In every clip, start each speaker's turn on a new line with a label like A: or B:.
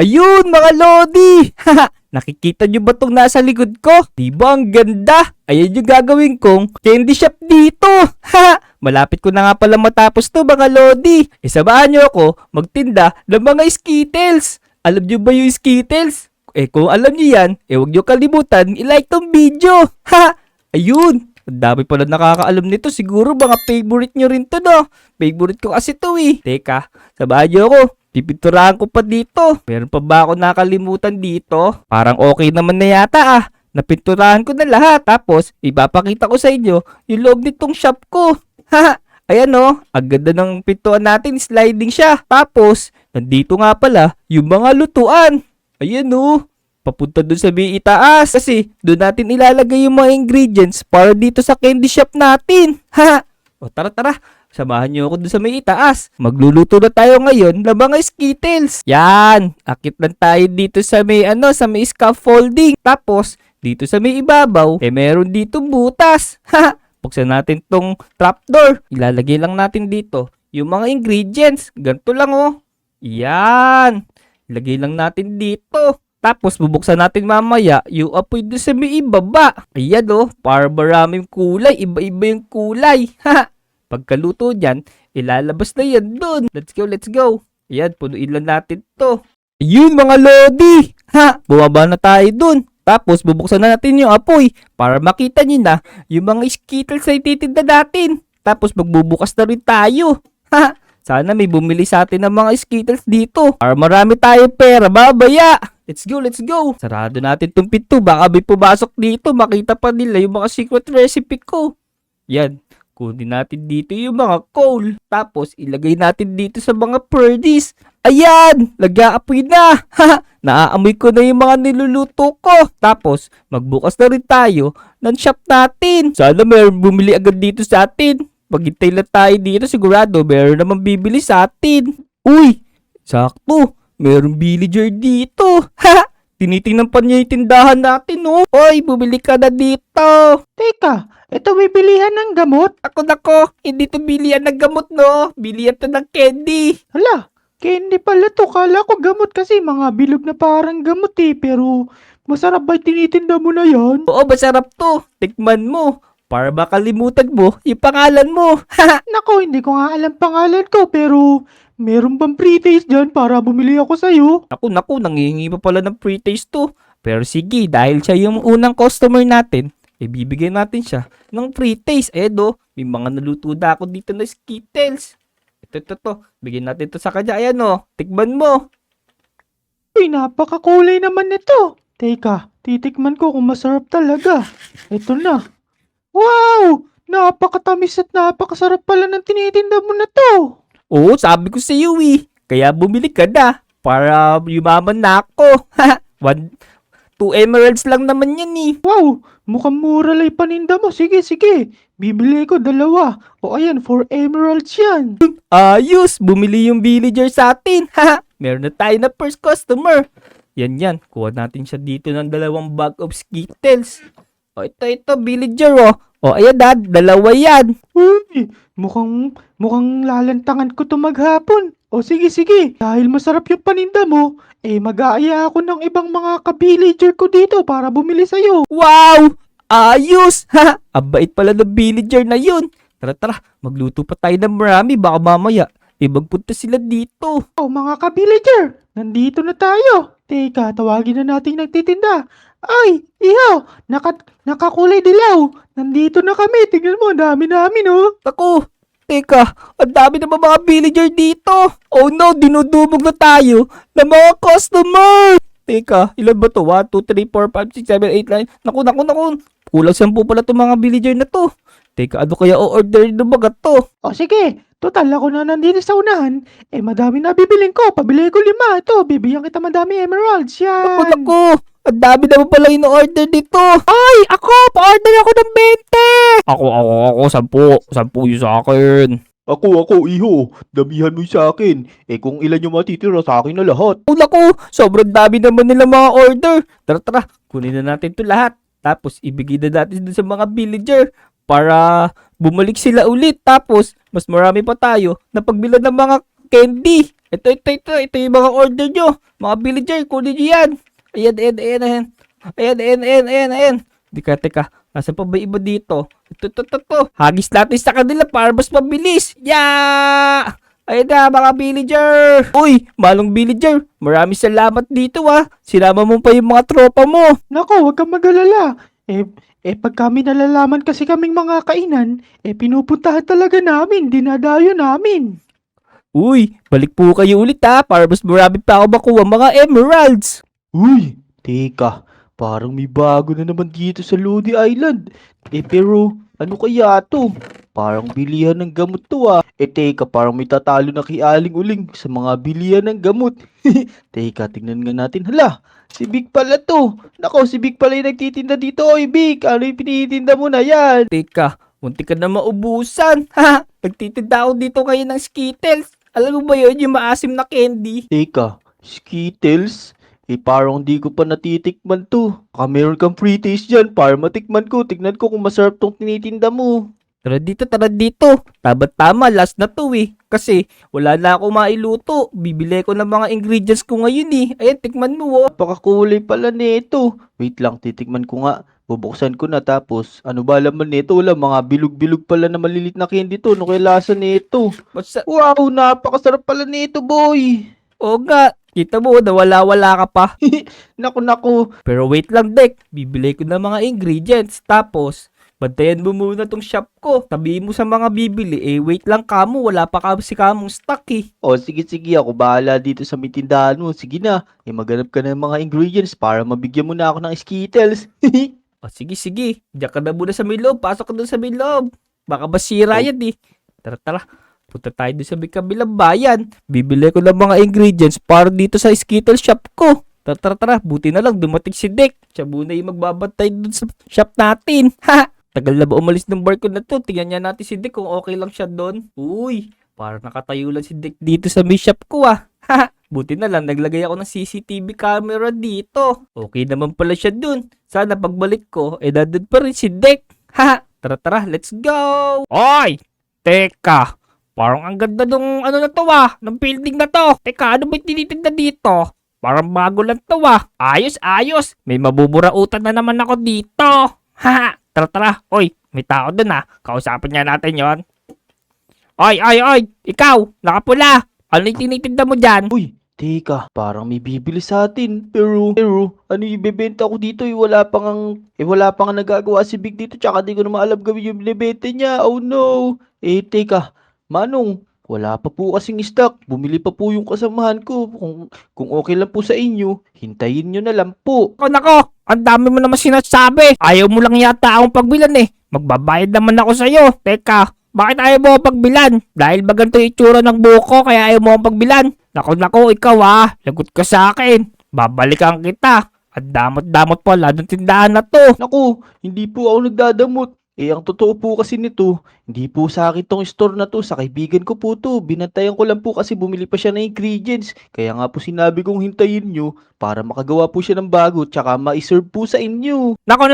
A: Ayun, mga Lodi! Nakikita nyo ba itong nasa likod ko? Di ba ang ganda? Ayan yung gagawin kong candy shop dito. Malapit ko na nga pala matapos to, mga Lodi. Isamahan nyo ako magtinda ng mga Skittles. Alam nyo ba yung Skittles? Kung alam nyo yan, huwag nyo kalimutan i-like tong video. Ayun. Ang dami pala nakakaalam nito. Siguro mga favorite nyo rin to, no? Favorite ko kasi to eh. Teka, samahan nyo ako. Pipinturahan ko pa dito. Meron pa ba ako nakalimutan dito? Parang okay naman na yata ah. Napinturahan ko na lahat. Tapos, ipapakita ko sa inyo yung loob nitong shop ko. Ayan o. Ang ganda ng pintuan natin. Sliding siya. Tapos, nandito nga pala yung mga lutuan. Ayan o. Papunta dun sa may itaas. Kasi, doon natin ilalagay yung mga ingredients para dito sa candy shop natin. O tara. Samahan niyo ako dun sa may itaas. Magluluto na tayo ngayon ng mga Skittles. Yan. Akit lang tayo dito sa may sa may scaffolding. Tapos, dito sa may ibabaw, meron dito butas. Buksan natin tong trapdoor. Ilalagay lang natin dito yung mga ingredients. Ganito lang oh. Yan. Ilagay lang natin dito. Tapos, bubuksan natin mamaya yung apoy doon sa may ibaba. Ayan oh. Para maraming kulay. Iba-iba yung kulay. Pagkaluto dyan, ilalabas na yan dun. Let's go. Ayan, punuin lang natin to. Ayun mga Lodi! Bumaba na tayo dun. Tapos, bubuksan na natin yung apoy para makita nyo na yung mga Skittles na ititinda natin. Tapos, magbubukas na rin tayo. Sana may bumili sa atin ng mga Skittles dito. Para marami tayong pera, babaya! Let's go. Sarado natin tong pinto. Baka may pumasok dito. Makita pa nila yung mga secret recipe ko. Yan. Kunin natin dito yung mga coal. Tapos, ilagay natin dito sa mga purdies. Ayan! Nag-aapoy na! Naaamoy ko na yung mga niluluto ko. Tapos, magbukas na rin tayo ng shop natin. Sana meron bumili agad dito sa atin. Maghintay lang tayo dito. Sigurado, meron naman bibili sa atin. Uy! Sakto! Meron villager dito. Tinitingnan pa niya yung tindahan natin, oh. Oy, bumili ka na dito.
B: Teka, ito may bilihan ng gamot?
A: Nako, hindi to bilihan ng gamot, no? Bilihan to ng candy.
B: Hala, candy pala to. Kala ko gamot kasi mga bilog na parang gamot eh. Pero masarap ba tinitinda mo na yan?
A: Oo, masarap to. Tikman mo. Para makalimutan mo yung pangalan mo.
B: Nako, hindi ko nga alam pangalan ko pero meron bang pre-taste dyan para bumili ako sa'yo?
A: Naku, nangihingi pa pala ng pre-taste to. Pero sige, dahil siya yung unang customer natin, bibigyan natin siya ng pre-taste. May mga naluto na ako dito na Skittles. Ito. Bigyan natin to sa kanya. Ayan tikman mo.
B: Uy, napakakulay naman nito. Teka, titikman ko kung masarap talaga. Ito na. Wow! Napakatamis at napakasarap pala ng tinitinda mo na to.
A: Oo, sabi ko sa iyo Kaya bumili ka na. Para yumaman na ako. 2 emeralds lang naman yan
B: Wow! Mukhang mura lang yung paninda mo. Sige. Bibili ko 2. O ayan, 4 emeralds yan.
A: Ayos! Bumili yung villager sa atin. Meron na tayo na first customer. Yan. Kuha natin siya dito ng 2 bag of Skittles. O, ito, villager O, ayan dad, 2 yan.
B: Uy, mukhang lalantangan ko to maghapon. O sige. Dahil masarap yung paninda mo, mag-aaya ako ng ibang mga ka-villager ko dito para bumili sa'yo.
A: Wow! Ayos! Ang bait pala ng villager na yun. Tara, magluto pa tayo ng marami. Baka mamaya, magpunta sila dito.
B: O mga ka-villager, nandito na tayo. Teka, tawagin na natin nagtitinda. Ay, iho, nakakulay dilaw. Nandito na kami. Tingnan mo, ang dami namin, oh.
A: Naku, teka, ang dami na mga villager dito. Oh no, dinudubog na tayo ng mga customer. Teka, ilan ba to? 1, 2, 3, 4, 5, 6, 7, 8, 9. Naku. Kulang 10 pala itong mga villager na to. Teka, ano kaya o-order ng mga to?
B: O sige, total ako na nandito sa unahan. Madami na bibiling ko. Pabili ko 5. Ito, bibigyan kita madami emeralds. Yan.
A: Naku. Ang dami naman pala yung order dito. Ay, ako! Pa-order ako ng 20! Ako, 10 yung sa akin.
C: Ako, iho. Damihan mo sa akin. Kung ilan yung matitira sa akin na lahat.
A: Oh, naku! Sobrang dami naman nila mga order. Tara, kunin na natin to lahat. Tapos, ibigay na natin dun sa mga villager para bumalik sila ulit. Tapos, mas marami pa tayo na pagbilad ng mga candy. Ito yung mga order nyo. Mga villager, kunin nyo yan. Ayan. Ayan. Teka. Nasaan pa ba iba dito? Ito. Hagis natin sa kanila para mas mabilis. Yeah! Ayan na, mga villager. Uy, malong villager. Maraming salamat dito Sinama mo pa yung mga tropa mo.
B: Nako, huwag kang mag-alala. Pag kami nalalaman kasi kaming mga kainan, pinupuntahan talaga namin, dinadayo namin.
A: Uy, balik po kayo ulit para mas marami pa ako makuha mga emeralds.
C: Uy, teka. Parang may bago na naman dito sa Lodi Island. Pero ano kaya to? Parang bilihan ng gamot to teka, parang may tatalo na kay Aling Uling sa mga bilihan ng gamot. Teka, tingnan nga natin. Hala, si Big pala to. Nako, si Big pala yung nagtitinda dito. Oy, Big, ano yung pinitinda mo na yan?
A: Teka, munti ka na maubusan. Nagtitinda ako dito kayo ng Skittles. Alam mo ba yun, yung maasim na candy?
C: Teka, Skittles? Parang di ko pa natitikman to. Baka meron kang free taste dyan para matikman ko. Tignan ko kung masarap tong tinitinda mo.
A: Tara dito. Tama, last na to Kasi wala na ako mailuto. Bibili ko ng mga ingredients ko ngayon Ayan, tikman mo
C: Napakakulay pala nito. Wait lang, titikman ko nga. Bubuksan ko na tapos, ano ba laman nito? Wala, mga bilog-bilog pala na malilit na candy to. Ano kaya lasa nito? Wow, napakasarap pala nito, boy.
A: Oo nga, kita mo, nawala-wala ka pa.
C: Naku.
A: Pero wait lang, Dek. Bibili ko ng mga ingredients. Tapos, bantayan mo muna tong shop ko. Sabihin mo sa mga bibili, wait lang kamo, wala pa kasi kamong stock
C: O, sige, ako bahala dito sa may tindahan mo. Sige na, maghanap ka ng mga ingredients para mabigyan mo na ako ng Skittles.
A: O, sige. Diyan ka na muna sa may loob. Pasok ka doon sa may loob. Baka basira yan Tara. Punta tayo doon sa may kabilang bayan. Bibili ko ng mga ingredients para dito sa Skittle shop ko. Tara. Buti na lang dumating si Dick. Siya muna yung magbabantay doon sa shop natin. Tagal na ba umalis ng barko na to? Tingnan niya natin si Dick kung okay lang siya doon. Uy, para nakatayo lang si Dick dito sa may shop ko Buti na lang naglagay ako ng CCTV camera dito. Okay naman pala siya doon. Sana pagbalik ko, nandun pa rin si Dick. Tara, let's go! Oy! Teka! Parang ang ganda nung ano na to ng building na to. Teka, ano ba yung tinitinda dito? Parang bago lang to Ayos. May mabuburautan na naman ako dito. Tara. Oy, may tao dun Kausapin niya natin yon. Oy! Ikaw, nakapula. Ano yung tinitinda mo dyan?
C: Uy, teka, parang may bibili sa atin. Pero, ano yung ibebenta ko dito? Wala pang nagagawa si Big dito. Tsaka di ko na maalam gawin yung binibenta niya. Oh no. Teka, Manong, wala pa po kasing stock. Bumili pa po yung kasamahan ko. Kung okay lang po sa inyo, hintayin nyo na lang po.
A: Nako, ang dami mo naman sinasabi. Ayaw mo lang yata akong pagbilan Magbabayad naman ako sa'yo. Teka, bakit ayaw mo akong pagbilan? Dahil ba ganito yung itsura ng buko kaya ayaw mo akong pagbilan? Nako, ikaw lagot ka sa akin. Babalikan kita. Ang damot-damot pala ng tindahan na to.
C: Naku, hindi po ako nagdadamot. Ang totoo po kasi nito, hindi po sa akin tong store na to, sa kaibigan ko po to. Binantayan ko lang po kasi bumili pa siya ng ingredients. Kaya nga po sinabi kong hintayin nyo para makagawa po siya ng bago tsaka ma-serve po sa inyo.
A: Nako,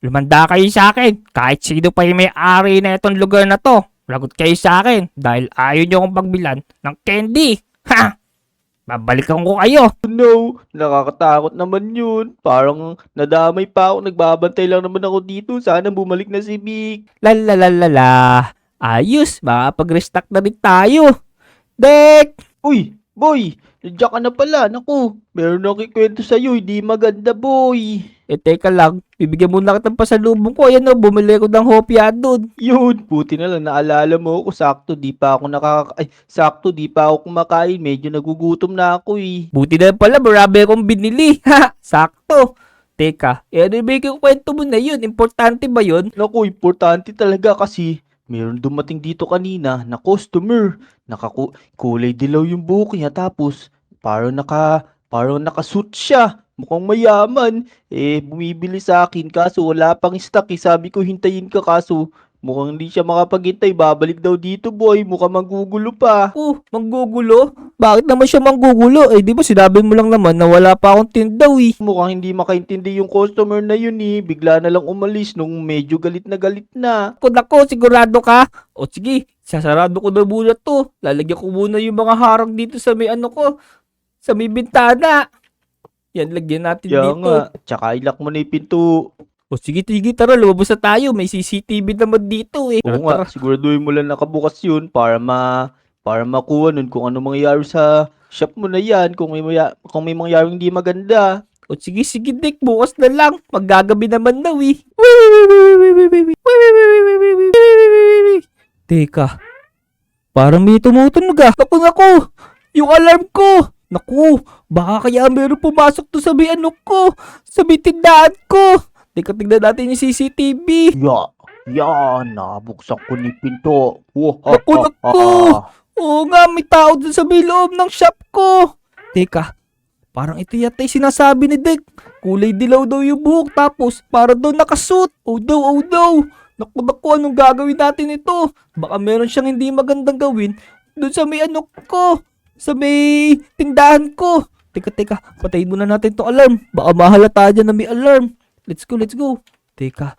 A: lumanda kayo sa akin. Kahit sino pa yung may-ari na itong lugar na to, lagot kayo sa akin dahil ayaw nyo akong pagbilan ng candy. Babalikan ko kayo.
C: No, nakakatakot naman yun. Parang nadamay pa ako, nagbabantay lang naman ako dito. Sana bumalik na si Big.
A: Lalalala. Ayos, makapag-restock na rin tayo. Dek!
C: Uy, boy, nandiyan ka na pala. Naku, meron na kikwento sa'yo, hindi maganda, boy.
A: Teka lang, bibigyan muna kitang pasalubong ko. Ayan bumili ko ng hopya doon.
C: Yun, buti na lang naalala mo ako. Sakto, di pa ako kumakain. Medyo nagugutom na ako
A: Buti na pala, marami akong binili. Sakto. Teka, ano yung kwento mo na yun? Importante ba yun?
C: Naku, importante talaga kasi meron dumating dito kanina na customer. Kulay dilaw yung buhok niya tapos parang nakasuit siya. Mukhang mayaman. Bumibili sa akin kaso wala pang stock. Sabi ko hintayin ka kaso mukhang hindi siya makapaghintay. Babalik daw dito, boy. Mukhang manggugulo pa.
A: Manggugulo? Bakit naman siya manggugulo? Di ba sinabi mo lang naman na wala pa akong tindaw
C: Mukhang hindi makaintindi yung customer na yun Bigla na lang umalis nung medyo galit na galit na.
A: Nako, sigurado ka? O sige, Sasarado ko na muna to. Lalagyan ko muna yung mga harang dito sa may ano ko. Sa may bintana. Yan, lagyan natin
C: Kaya
A: dito.
C: nga, tsaka ilak mo na yung pinto.
A: O sige, tara, lumabas na tayo. May CCTV naman dito eh.
C: Oo nga, siguraduhin mo lang nakabukas yun para makuha nun kung ano mangyayari sa shop mo na yan, kung may mangyayari hindi maganda.
A: O sige, Dick, bukas na lang. Maggagabi naman daw eh. Teka, parang may tumutunog ah. Naku, yung alarm ko. Naku, baka kaya meron pumasok to sa may ano ko, sa may tindahan ko. Teka, tignan natin yung CCTV.
C: Nabuksan ko ni pinto.
A: Naku. Oo nga, may tao dun sa may loob ng shop ko. Teka, parang ito yata yung sinasabi ni Dick. Kulay dilaw daw yung buhok, tapos para daw nakasuit. Oh no. Naku, anong gagawin natin ito? Baka meron siyang hindi magandang gawin dun sa may ano ko, sa may tindahan ko. Teka, patayin muna natin tong alarm. Baka mahalata dyan na may alarm. Let's go. Teka,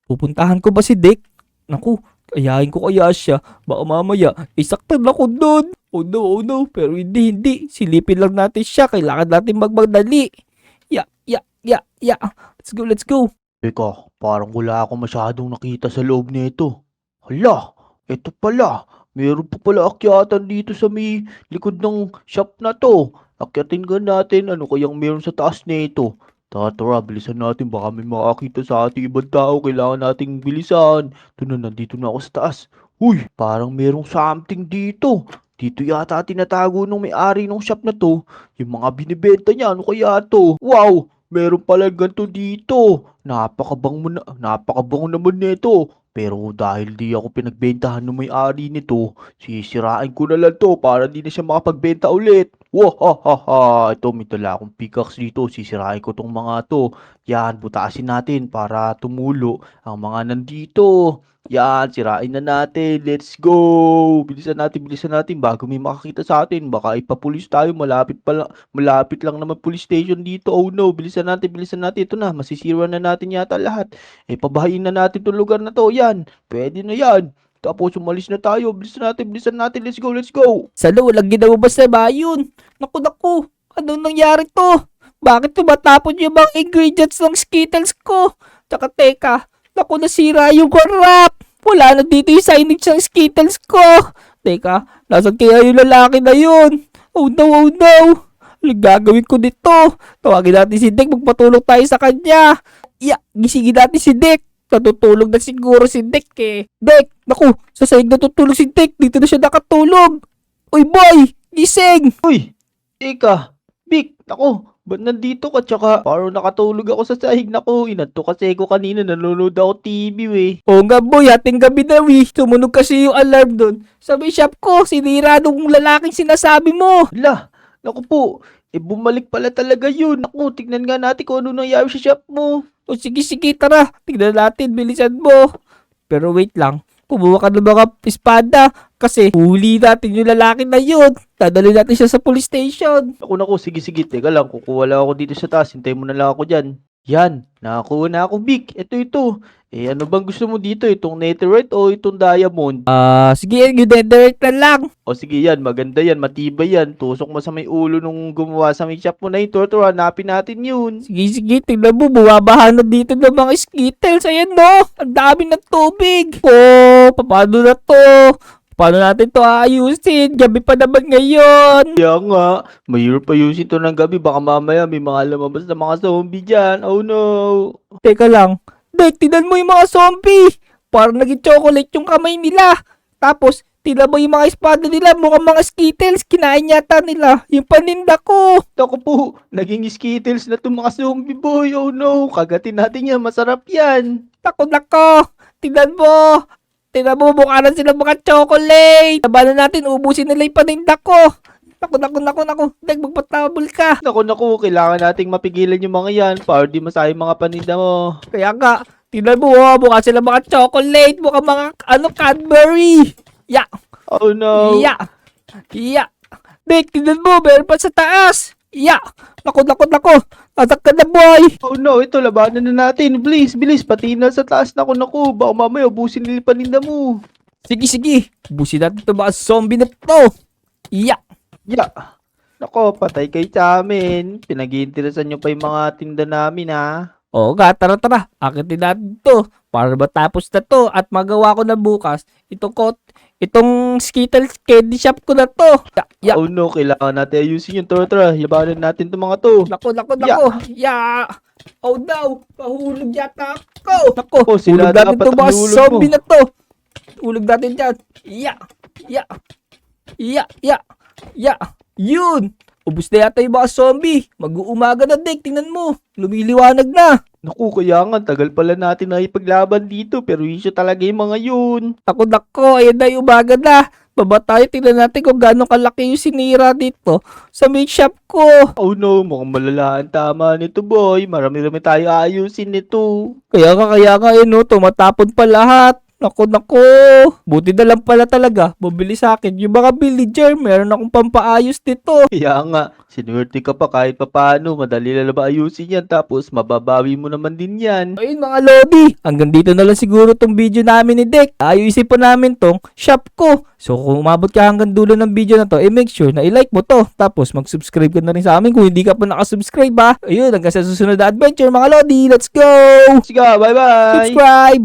A: pupuntahan ko ba si Dick? Naku, ayahin ko kaya siya. Baka mamaya, isaktan ako doon. Oh no. Pero hindi. Silipin lang natin siya. Kailangan natin magmadali. Ya. Let's go.
C: Teka, parang wala akong masyadong nakita sa loob nito. Hala, eto pala. Meron pa pala akyatan dito sa may likod ng shop na to. Akyatin ka natin, ano kayang meron sa taas nito. Tara, bilisan natin. Baka may makakita sa ating ibang tao. Kailangan nating bilisan. Nandito na ako sa taas. Uy, parang merong something dito. Dito yata tinatago ng may-ari ng shop na to. Yung mga binibenta niya, ano kaya to? Wow, meron pala ganito dito. Napakabango naman nito. Pero dahil di ako pinagbentahan ng may-ari nito, sisirain ko na lang to para di na siya makapagbenta ulit. Wahahaha! Ito, may tala akong pickaxe dito. Sisirain ko tong mga to. Yan, butasin natin para tumulo ang mga nandito. Yan, sirain na natin. Let's go! Bilisan natin bago may makakita sa atin. Baka ipapulis tayo. Malapit lang naman police station dito. Oh no, bilisan natin. Ito na, masisira na natin yata lahat. Pabahayin na natin itong lugar na to. Yan, pwede na yan. Tapos umalis na tayo. Bilisan natin. Let's go.
A: Salo, walang ginawa ba sa bayon? Naku. Anong nangyari to? Bakit tumatapon yung mga ingredients ng Skittles ko? Tsaka teka, naku, nasira yung wrap. Wala na dito yung signage ng Skittles ko. Teka, nasan kaya yung lalaki na yun? Oh no. Anong gagawin ko dito? Tawagin natin si Dick, magpatulong tayo sa kanya. Gisingin natin si Dick. Natutulog na siguro si Dick eh. Dick, naku, sa sahig natutulog si Dick. Dito na siya nakatulog. Uy boy, gising.
C: Uy, teka, Vic, ako, ba't nandito ka? Tsaka parang nakatulog ako sa sahig na ko. Inanto kasi ko kanina, nanonood ako TV eh.
A: Oo nga boy, ating gabi na Tumunog kasi yung alarm doon. Sa may shop ko, sinira nung lalaking sinasabi mo.
C: Hala, naku po, bumalik pala talaga yun. Naku, tignan nga natin kung ano nangyari sa shop mo.
A: O sige, tara. Tignan natin, bilisan mo. Pero wait lang, kumuha ka ng mga espada. Kasi huli natin yung lalaki na yun. Dadali natin siya sa police station.
C: Naku, sige, teka lang, kukuha lang ako dito sa taas. Hintay mo na lang ako dyan. Yan, nakakuha na ako, Vic. Ito. Ano bang gusto mo dito? Itong netherite o itong diamond?
A: Sige, yung netherite na lang.
C: O sige yan, maganda yan, matibay yan. Tusok mo sa may ulo nung gumawa sa may shop mo na yun. Turo, hanapin natin yun.
A: Sige, tingnan mo, buwabahan na dito ng mga Skittles. Ayan no, ang dami ng tubig. Paano na to? Paano natin to aayusin? Gabi pa naman ngayon.
C: Kaya nga, mahirap pa ayusin to ng gabi. Baka mamaya may mga lumabas na mga zombie dyan. Oh no.
A: Teka lang. Dek, tignan mo yung mga zombie. Parang naging chocolate yung kamay nila. Tapos, tignan mo yung mga espada nila. Mukhang mga Skittles. Kinain yata nila yung paninda ko.
C: Naku po, naging Skittles na itong mga zombie boy. Oh no, kagatin natin yan. Masarap yan.
A: Nako. Tignan mo. Mukha na sila mga chocolate. Labanan natin, ubusin nila yung paninda ko. Naku. Dek, magpatabol ka.
C: Naku, kailangan nating mapigilan yung mga yan para di masayang mga paninda mo.
A: Kaya nga, tignan mo, mukha sila mga chocolate. Mukha mga, Cadbury.
C: Oh no.
A: Dek, tignan mo, meron pa sa taas. Naku. Tatak ka na, boy.
C: Oh no, ito, labanan na natin. Bilis, patina sa taas. Naku, baka mamaya ubusin nila yung paninda mo.
A: Sige. Busin natin ito mga zombie na to. Yeah.
C: Ya! Nako, patay kayo sa amin. Pinag-iinteresan nyo pa yung mga tinda namin, ha?
A: Oo nga, tara. Akitin natin to. Para matapos na to at magawa ko na bukas itong Skittles candy shop ko na to. Yeah.
C: Oh no, kailangan natin ayusin yung tara. Yabanan natin itong mga to.
A: Nako. Yeah. Oh no, mahulog yata ako. Nako,
C: Oh, sila
A: hulog natin
C: dapat
A: to mga
C: ang hulog
A: zombie
C: mo.
A: na to. Hulog natin dyan. Yeah. Yun. Ubus na yata yung mga zombie. Mag-uumaga na, Dek. Tingnan mo. Lumiliwanag na.
C: Naku, kaya nga, tagal pala natin na ipaglaban dito, pero issue talaga yung mga yun.
A: Nako. Ayan na yung umaga na. Baba tayo. Tingnan natin kung gaano kalaki yung sinira dito sa main shop ko.
C: Oh no, mukhang malala ang tama nito, boy. Marami-rami tayo aayusin nito.
A: Kaya nga, no, tumatapon pa lahat. Nako. Buti na lang pala talaga. Bumili sa akin yung mga villager. Meron akong pampaayos dito.
C: Kaya nga, sinuwerte ka pa kahit papano. Madali lang ba ayusin yan, tapos mababawi mo naman din yan.
A: Ayun mga Lodi, hanggang dito na lang siguro tong video namin ni Dek. Ayusin po namin tong shop ko. So kung umabot ka hanggang dulo ng video na to, make sure na i-like mo to. Tapos mag-subscribe ka na rin sa amin kung hindi ka pa nakasubscribe ha. Ayun, hanggang sa susunod na adventure mga Lodi. Let's go!
C: Sige, bye-bye!
A: Subscribe!